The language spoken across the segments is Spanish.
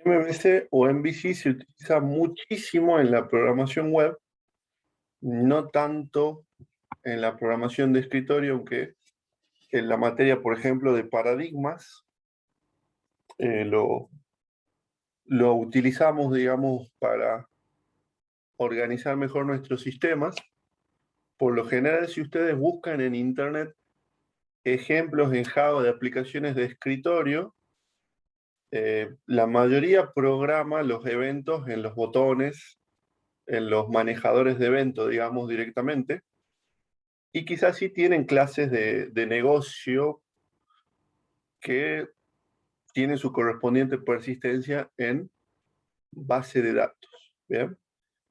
MVC o MVC se utiliza muchísimo en la programación web, no tanto en la programación de escritorio, aunque en la materia, por ejemplo, de paradigmas, lo utilizamos, digamos, para organizar mejor nuestros sistemas. Por lo general, si ustedes buscan en Internet ejemplos en Java de aplicaciones de escritorio, la mayoría programa los eventos en los botones, en los manejadores de eventos, digamos, directamente. Y quizás sí tienen clases de negocio que tienen su correspondiente persistencia en base de datos. ¿Bien?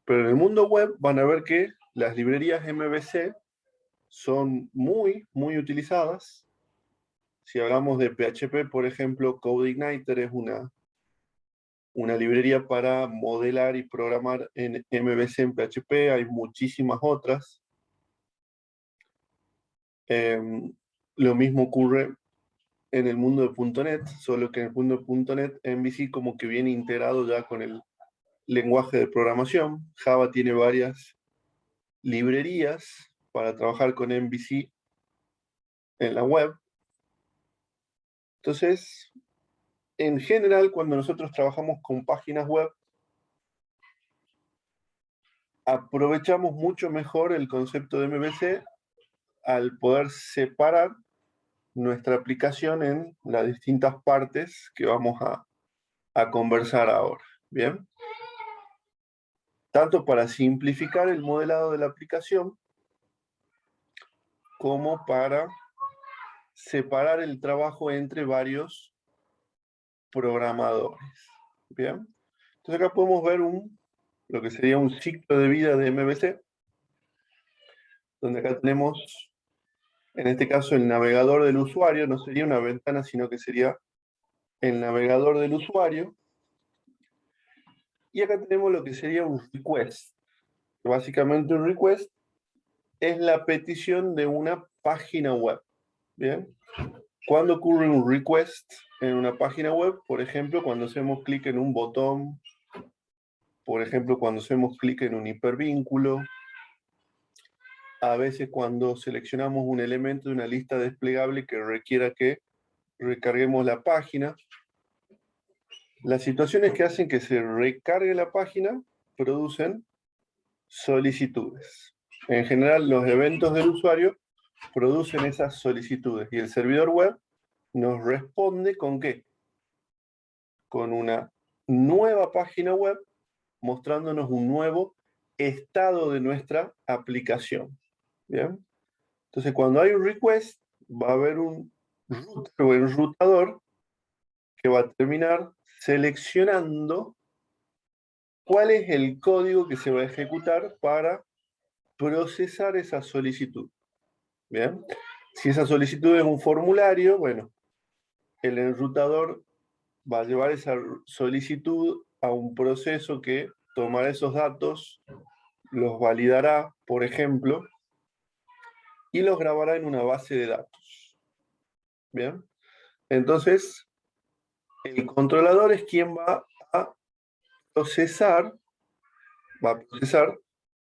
Pero en el mundo web van a ver que las librerías MVC son muy utilizadas. Si hablamos de PHP, por ejemplo, CodeIgniter es una librería para modelar y programar en MVC en PHP. Hay muchísimas otras. Lo mismo ocurre en el mundo de .NET, solo que en el mundo de .NET MVC como que viene integrado ya con el lenguaje de programación. Java tiene varias librerías para trabajar con MVC en la web. Entonces, en general, cuando nosotros trabajamos con páginas web, aprovechamos mucho mejor el concepto de MVC al poder separar nuestra aplicación en las distintas partes que vamos a conversar ahora. ¿Bien? Tanto para simplificar el modelado de la aplicación, como para separar el trabajo entre varios programadores. ¿Bien? Entonces acá podemos ver lo que sería un ciclo de vida de MVC, donde acá tenemos, en este caso, el navegador del usuario. No sería una ventana, sino que sería el navegador del usuario. Y acá tenemos lo que sería un request. Básicamente un request es la petición de una página web. ¿Bien? ¿Cuándo ocurre un request en una página web? Por ejemplo, cuando hacemos clic en un botón, por ejemplo, cuando hacemos clic en un hipervínculo, a veces cuando seleccionamos un elemento de una lista desplegable que requiera que recarguemos la página. Las situaciones que hacen que se recargue la página producen solicitudes. En general, los eventos del usuario producen esas solicitudes y el servidor web nos responde ¿con qué? Con una nueva página web mostrándonos un nuevo estado de nuestra aplicación. ¿Bien? Entonces, cuando hay un request, va a haber un router o enrutador que va a terminar seleccionando cuál es el código que se va a ejecutar para procesar esa solicitud. ¿Bien? Si esa solicitud es un formulario, bueno, el enrutador va a llevar esa solicitud a un proceso que tomará esos datos, los validará, por ejemplo, y los grabará en una base de datos. ¿Bien? Entonces, el controlador es quien va a procesar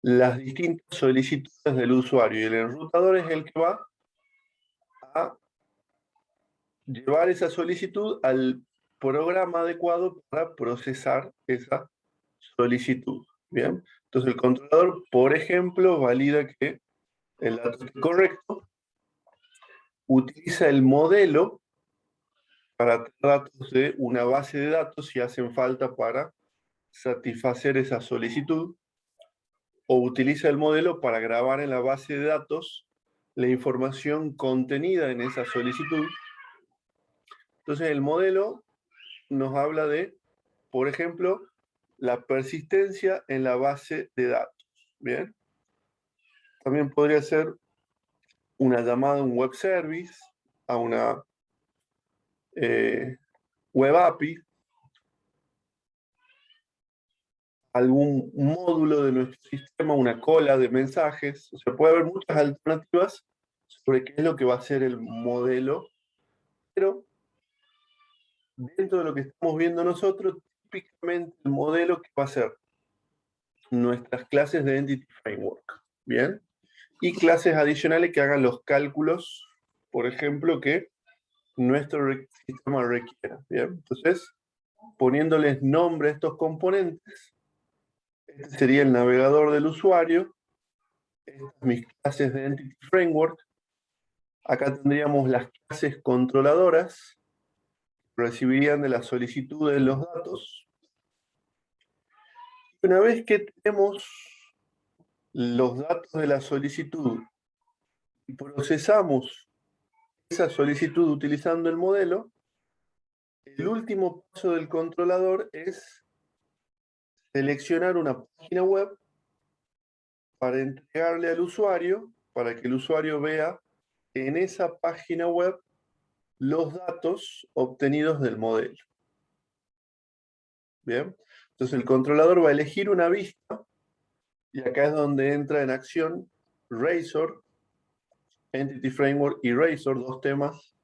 las distintas solicitudes del usuario, y el enrutador es el que va a llevar esa solicitud al programa adecuado para procesar esa solicitud. ¿Bien? Entonces el controlador, por ejemplo, valida que el dato es correcto, utiliza el modelo para datos de una base de datos si hacen falta para satisfacer esa solicitud, o utiliza el modelo para grabar en la base de datos la información contenida en esa solicitud. Entonces el modelo nos habla de, por ejemplo, la persistencia en la base de datos. ¿Bien? También podría ser una llamada a un web service, a una web API, algún módulo de nuestro sistema, una cola de mensajes. O sea, puede haber muchas alternativas sobre qué es lo que va a ser el modelo, pero dentro de lo que estamos viendo nosotros, típicamente el modelo que va a ser nuestras clases de Entity Framework, ¿bien? Y clases adicionales que hagan los cálculos, por ejemplo, que nuestro sistema requiera, ¿bien? Entonces, poniéndoles nombre a estos componentes, este sería el navegador del usuario, estas mis clases de Entity Framework, acá tendríamos las clases controladoras, recibirían de las solicitudes los datos. Una vez que tenemos los datos de la solicitud y procesamos esa solicitud utilizando el modelo, el último paso del controlador es seleccionar una página web para entregarle al usuario, para que el usuario vea en esa página web los datos obtenidos del modelo. Bien, entonces el controlador va a elegir una vista y acá es donde entra en acción Razor, Entity Framework y Razor, dos temas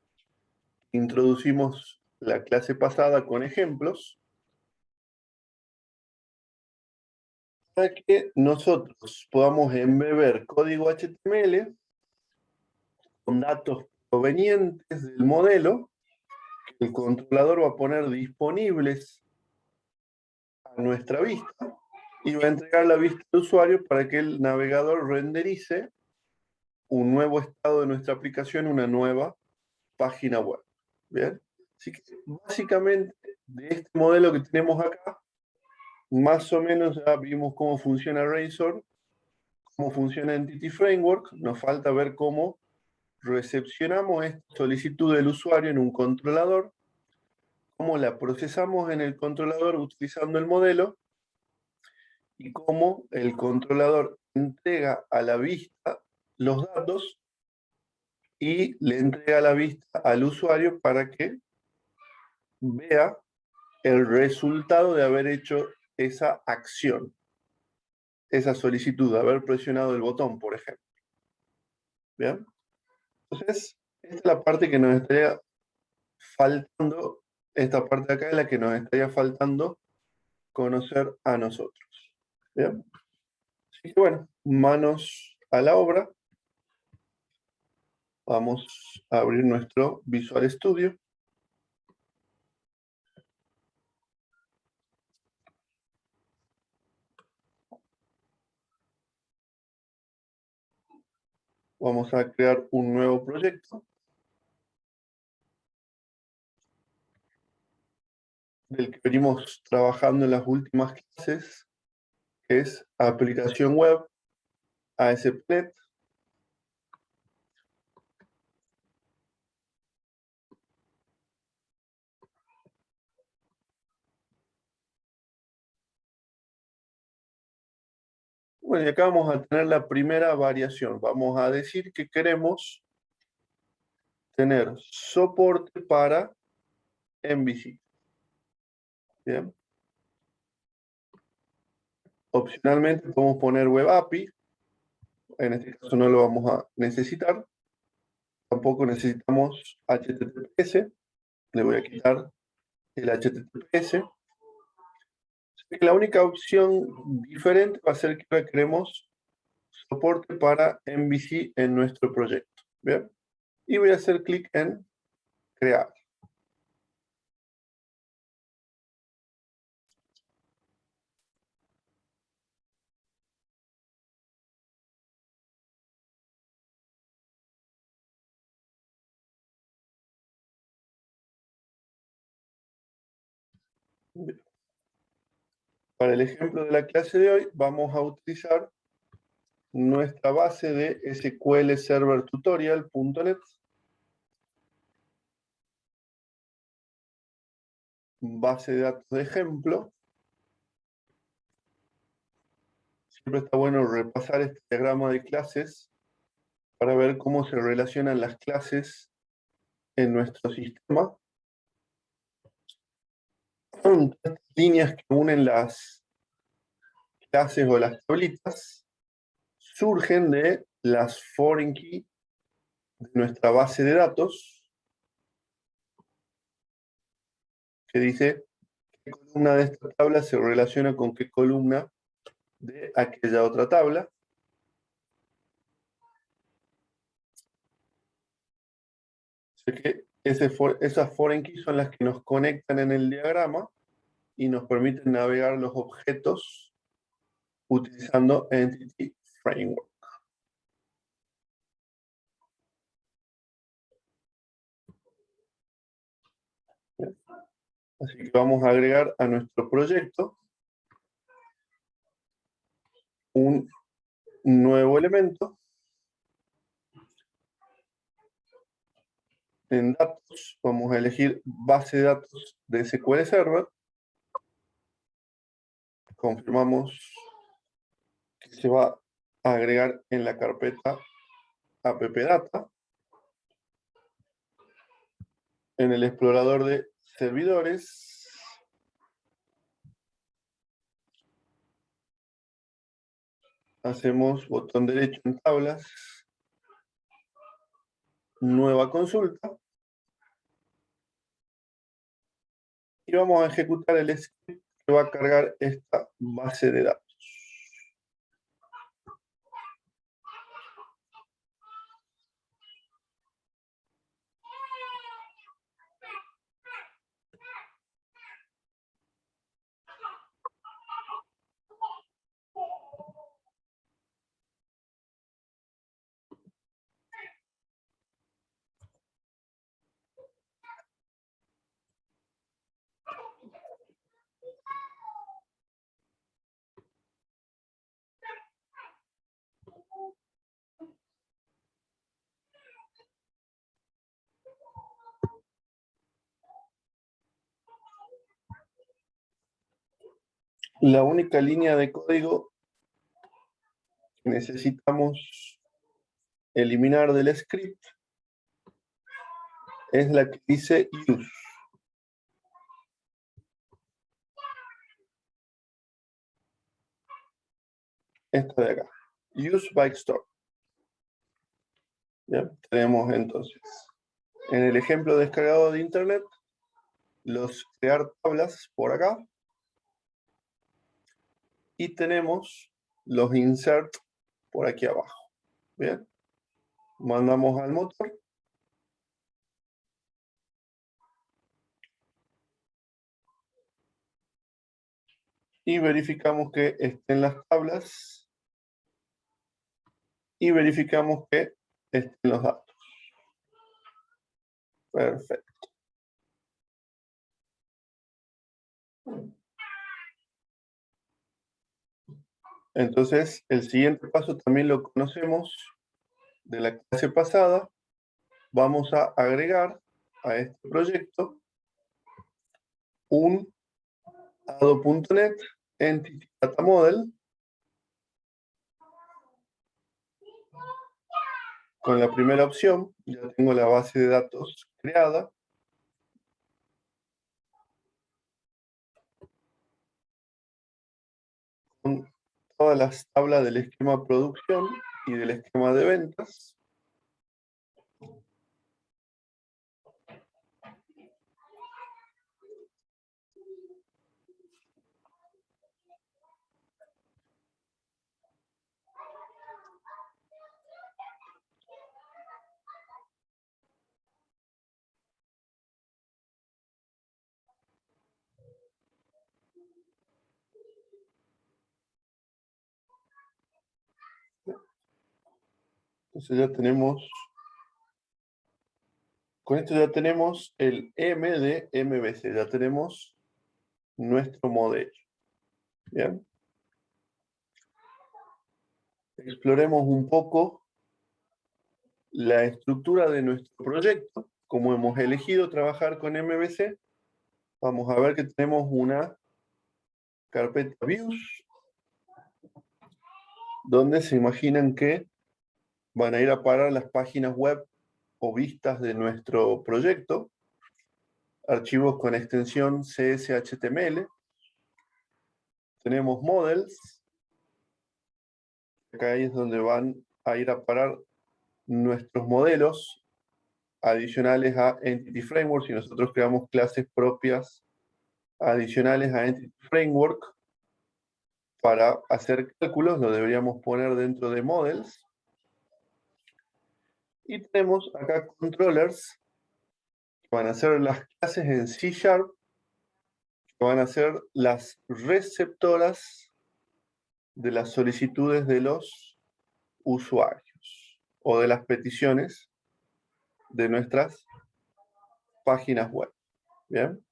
que introducimos la clase pasada con ejemplos, para que nosotros podamos embeber código HTML con datos provenientes del modelo que el controlador va a poner disponibles a nuestra vista y va a entregar la vista al usuario para que el navegador renderice un nuevo estado de nuestra aplicación, una nueva página web. ¿Bien? Así que básicamente de este modelo que tenemos acá, más o menos ya vimos cómo funciona Razor, cómo funciona Entity Framework, nos falta ver cómo recepcionamos esta solicitud del usuario en un controlador, cómo la procesamos en el controlador utilizando el modelo y cómo el controlador entrega a la vista los datos y le entrega la vista al usuario para que vea el resultado de haber hecho esa acción, esa solicitud, de haber presionado el botón, por ejemplo. ¿Bien? Entonces, esta es la parte que nos estaría faltando, esta parte de acá es la que nos estaría faltando conocer a nosotros. ¿Bien? Así que bueno, manos a la obra. Vamos a abrir nuestro Visual Studio. Vamos a crear un nuevo proyecto del que venimos trabajando en las últimas clases, que es aplicación web ASP.NET. Bueno, y acá vamos a tener la primera variación. Vamos a decir que queremos tener soporte para MVC. Bien. Opcionalmente podemos poner Web API. En este caso no lo vamos a necesitar. Tampoco necesitamos HTTPS. Le voy a quitar el HTTPS. La única opción diferente va a ser que ahora queremos soporte para MVC en nuestro proyecto. ¿Bien? Y voy a hacer clic en crear. Bien. Para el ejemplo de la clase de hoy, vamos a utilizar nuestra base de SQL Server Tutorial.net, base de datos de ejemplo. Siempre está bueno repasar este diagrama de clases para ver cómo se relacionan las clases en nuestro sistema. Son estas líneas que unen las clases o las tablitas, surgen de las foreign key de nuestra base de datos, que dice qué columna de esta tabla se relaciona con qué columna de aquella otra tabla. Así que esas foreign keys son las que nos conectan en el diagrama y nos permiten navegar los objetos utilizando Entity Framework. Bien. Así que vamos a agregar a nuestro proyecto un nuevo elemento. En datos vamos a elegir base de datos de SQL Server. Confirmamos que se va a agregar en la carpeta appdata. En el explorador de servidores hacemos botón derecho en tablas, nueva consulta, y vamos a ejecutar el script que va a cargar esta base de datos. La única línea de código que necesitamos eliminar del script es la que dice use. Esta de acá. Use by store. ¿Ya? Tenemos entonces, en el ejemplo descargado de internet, los crear tablas por acá. Y tenemos los insert por aquí abajo. Bien. Mandamos al motor. Y verificamos que estén las tablas. Y verificamos que estén los datos. Perfecto. Entonces, el siguiente paso también lo conocemos de la clase pasada. Vamos a agregar a este proyecto un Ado.NET Entity Data Model con la primera opción. Ya tengo la base de datos creada. Con todas las tablas del esquema producción y del esquema de ventas. Entonces ya tenemos, con esto ya tenemos el M de MVC, ya tenemos nuestro modelo. Bien. Exploremos un poco la estructura de nuestro proyecto. Como hemos elegido trabajar con MVC, vamos a ver que tenemos una carpeta Views, donde se imaginan que van a ir a parar las páginas web o vistas de nuestro proyecto, archivos con extensión CSHTML. Tenemos models, acá es donde van a ir a parar nuestros modelos adicionales a Entity Framework, si nosotros creamos clases propias adicionales a Entity Framework para hacer cálculos, lo deberíamos poner dentro de Models. Y tenemos acá controllers, que van a ser las clases en C#, que van a ser las receptoras de las solicitudes de los usuarios o de las peticiones de nuestras páginas web. Bien,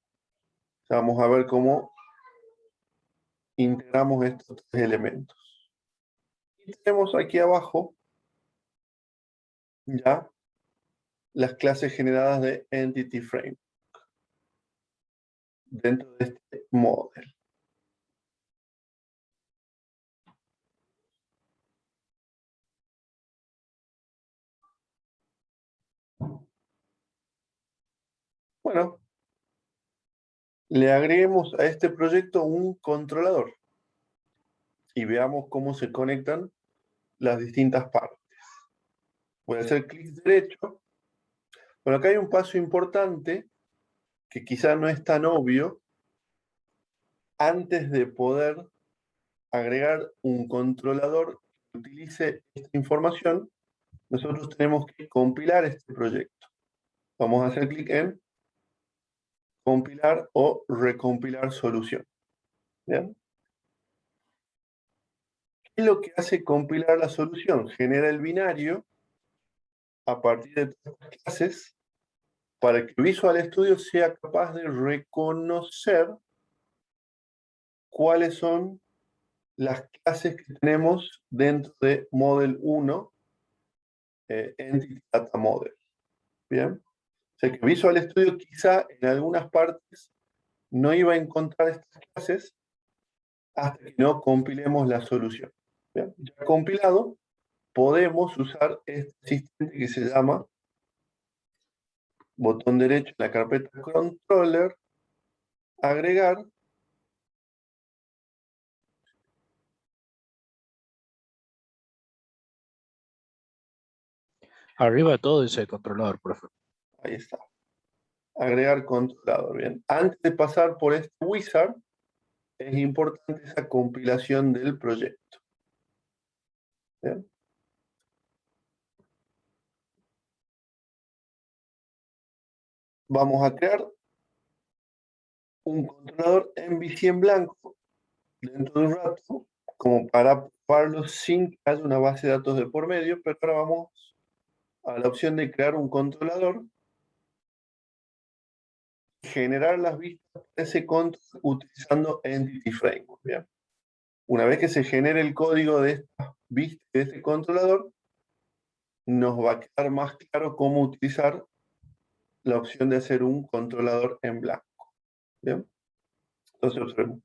vamos a ver cómo integramos estos tres elementos. Y tenemos aquí abajo ya las clases generadas de Entity Framework dentro de este model. Bueno, le agreguemos a este proyecto un controlador y veamos cómo se conectan las distintas partes. Voy a hacer clic derecho. Bueno, acá hay un paso importante que quizá no es tan obvio. Antes de poder agregar un controlador que utilice esta información, nosotros tenemos que compilar este proyecto. Vamos a hacer clic en compilar o recompilar solución. ¿Bien? ¿Qué es lo que hace compilar la solución? Genera el binario a partir de todas las clases para que Visual Studio sea capaz de reconocer cuáles son las clases que tenemos dentro de Model 1, Entity Data Model. ¿Bien? O sea que Visual Studio quizá en algunas partes no iba a encontrar estas clases hasta que no compilemos la solución. ¿Bien? Ya compilado, podemos usar este asistente que se llama botón derecho en la carpeta Controller, agregar. Arriba de todo dice controlador, profe. Ahí está. Agregar controlador. Bien. Antes de pasar por este wizard, es importante esa compilación del proyecto. ¿Bien? Vamos a crear un controlador MVC en blanco dentro de un rato, como para probarlo sin que haya una base de datos de por medio, pero ahora vamos a la opción de crear un controlador, generar las vistas de ese control utilizando Entity Framework. ¿Bien? Una vez que se genere el código de estas vistas de este controlador, nos va a quedar más claro cómo utilizar la opción de hacer un controlador en blanco. ¿Bien? Entonces observemos.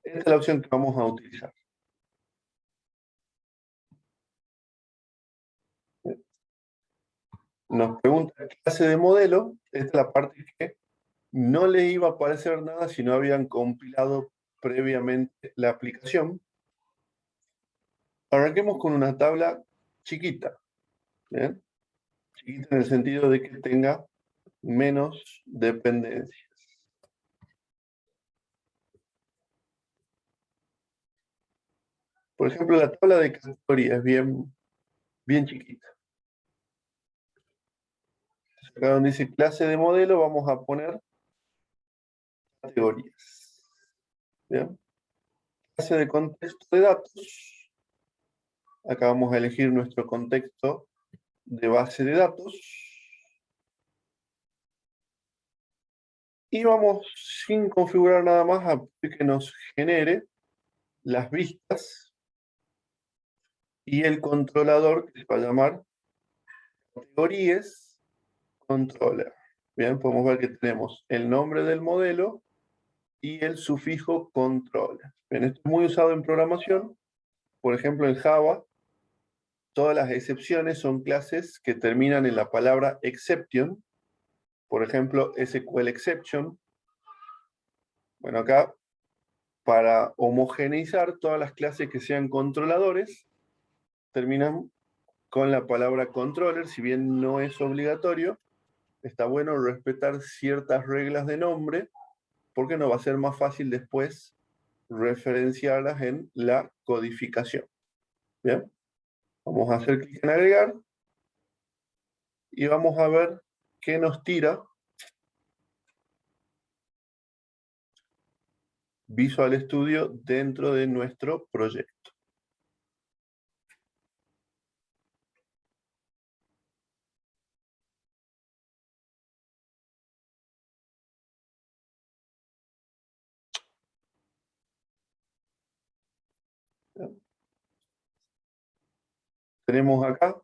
Esta es la opción que vamos a utilizar. ¿Bien? Nos pregunta clase de modelo. Esta es la parte que no le iba a aparecer nada si no habían compilado previamente la aplicación. Arranquemos con una tabla chiquita. ¿Bien? Chiquita en el sentido de que tenga menos dependencias. Por ejemplo, la tabla de categorías es bien chiquita. Acá donde dice clase de modelo, vamos a poner categorías. ¿Bien? Clase de contexto de datos. Acá vamos a elegir nuestro contexto de base de datos. Y vamos, sin configurar nada más, a pedir que nos genere las vistas y el controlador que se va a llamar categorías controller. Bien, podemos ver que tenemos el nombre del modelo y el sufijo controller. Bien, esto es muy usado en programación. Por ejemplo, en Java, todas las excepciones son clases que terminan en la palabra exception. Por ejemplo, SQL exception. Bueno, acá, para homogeneizar todas las clases que sean controladores, terminan con la palabra controller. Si bien no es obligatorio, está bueno respetar ciertas reglas de nombre porque nos va a ser más fácil después referenciarlas en la codificación. Bien, vamos a hacer clic en agregar y vamos a ver qué nos tira Visual Studio dentro de nuestro proyecto. Bien. Tenemos acá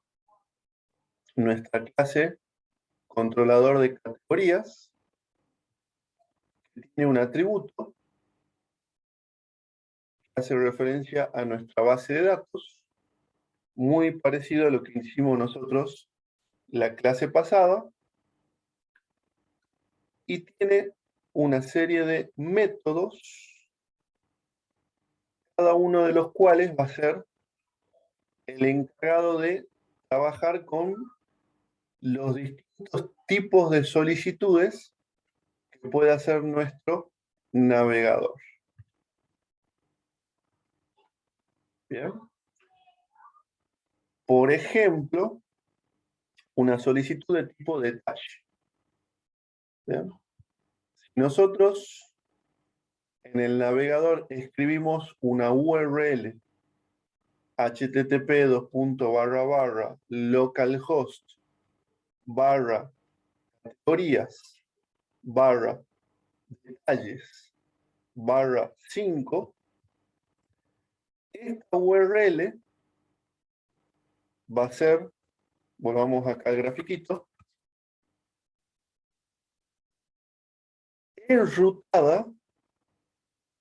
nuestra clase controlador de categorías, que tiene un atributo que hace referencia a nuestra base de datos, muy parecido a lo que hicimos nosotros la clase pasada, y tiene una serie de métodos, cada uno de los cuales va a ser el encargado de trabajar con los distintos tipos de solicitudes que puede hacer nuestro navegador. Bien. Por ejemplo, una solicitud de tipo detalle. Bien. Si nosotros en el navegador escribimos una URL http://localhost /categorías /detalles /5, esta URL va a ser, volvamos acá al grafiquito, enrutada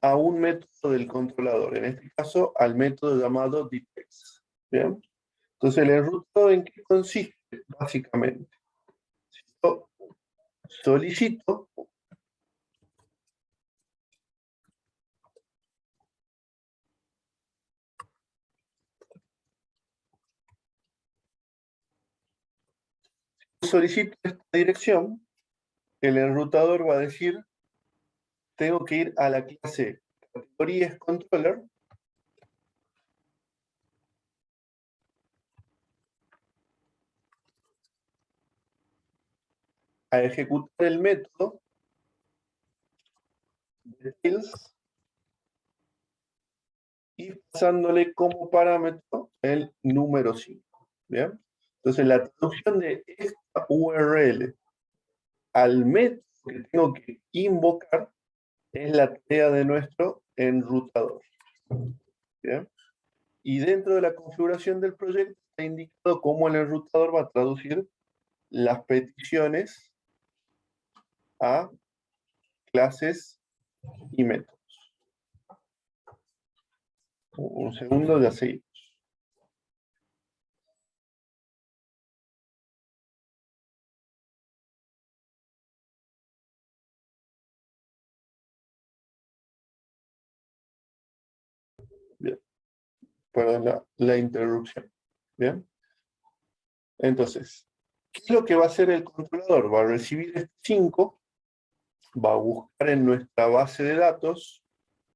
a un método del controlador, en este caso al método llamado details. ¿Bien? Entonces, el enrutado, ¿en qué consiste? Básicamente, si yo solicito esta dirección, el enrutador va a decir, tengo que ir a la clase categorías controller a ejecutar el método details y pasándole como parámetro el número 5. ¿Bien? Entonces, la traducción de esta URL al método que tengo que invocar es la tarea de nuestro enrutador. ¿Bien? Y dentro de la configuración del proyecto está indicado cómo el enrutador va a traducir las peticiones a clases y métodos. Un segundo, ya seguimos. Bien. Perdón la interrupción. Bien. Entonces, ¿qué es lo que va a hacer el controlador? Va a recibir este 5, va a buscar en nuestra base de datos